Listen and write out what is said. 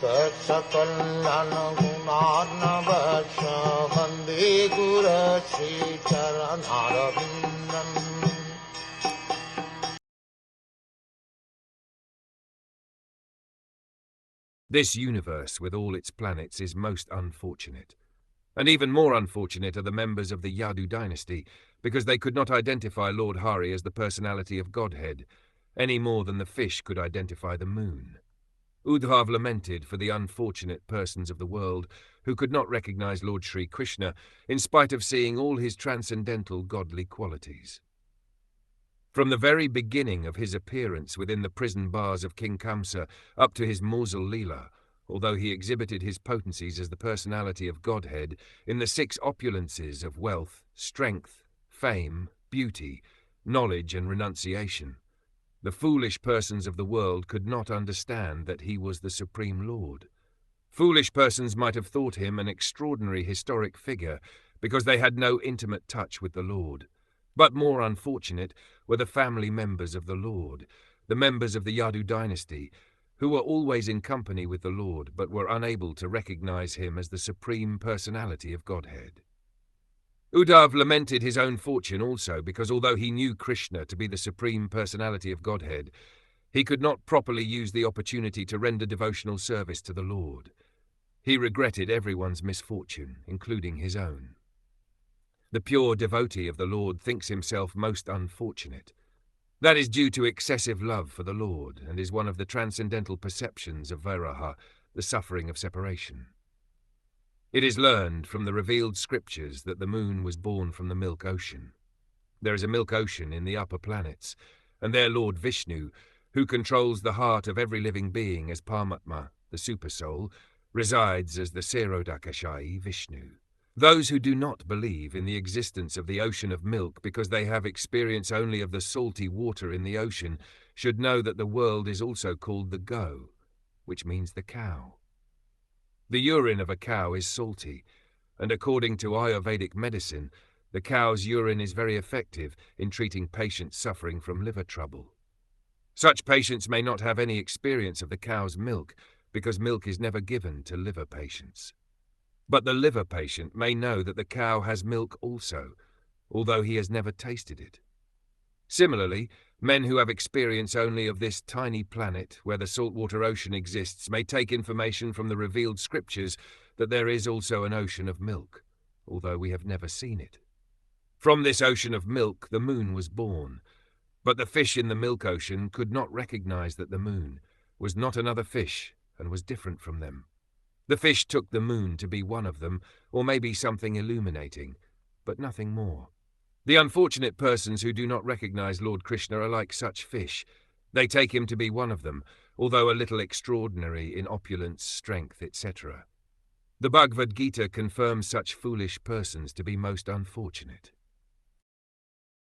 Saksakallan gunarnavasya Vande Guru Sri Charanarabindam. This universe with all its planets is most unfortunate. And even more unfortunate are the members of the Yadu dynasty, because they could not identify Lord Hari as the personality of Godhead, any more than the fish could identify the moon. Uddhav lamented for the unfortunate persons of the world who could not recognize Lord Sri Krishna in spite of seeing all his transcendental godly qualities. From the very beginning of his appearance within the prison bars of King Kamsa up to his Morsel Leela, although he exhibited his potencies as the personality of Godhead in the 6 opulences of wealth, strength, fame, beauty, knowledge and renunciation, the foolish persons of the world could not understand that he was the Supreme Lord. Foolish persons might have thought him an extraordinary historic figure because they had no intimate touch with the Lord. But more unfortunate were the family members of the Lord, the members of the Yadu dynasty, who were always in company with the Lord but were unable to recognize him as the supreme personality of Godhead. Uddhav lamented his own fortune also because although he knew Krishna to be the supreme personality of Godhead, he could not properly use the opportunity to render devotional service to the Lord. He regretted everyone's misfortune, including his own. The pure devotee of the Lord thinks himself most unfortunate. That is due to excessive love for the Lord and is one of the transcendental perceptions of Viraha, the suffering of separation. It is learned from the revealed scriptures that the moon was born from the milk ocean. There is a milk ocean in the upper planets, and their Lord Vishnu, who controls the heart of every living being as Paramatma, the Supersoul, resides as the Sarodakashayi Vishnu. Those who do not believe in the existence of the ocean of milk because they have experience only of the salty water in the ocean should know that the world is also called the Go, which means the cow. The urine of a cow is salty, and according to Ayurvedic medicine, the cow's urine is very effective in treating patients suffering from liver trouble. Such patients may not have any experience of the cow's milk because milk is never given to liver patients. But the liver patient may know that the cow has milk also, although he has never tasted it. Similarly, men who have experience only of this tiny planet where the saltwater ocean exists may take information from the revealed scriptures that there is also an ocean of milk, although we have never seen it. From this ocean of milk the moon was born, but the fish in the milk ocean could not recognize that the moon was not another fish and was different from them. The fish took the moon to be one of them, or maybe something illuminating, but nothing more. The unfortunate persons who do not recognize Lord Krishna are like such fish. They take him to be one of them, although a little extraordinary in opulence, strength, etc. The Bhagavad Gita confirms such foolish persons to be most unfortunate.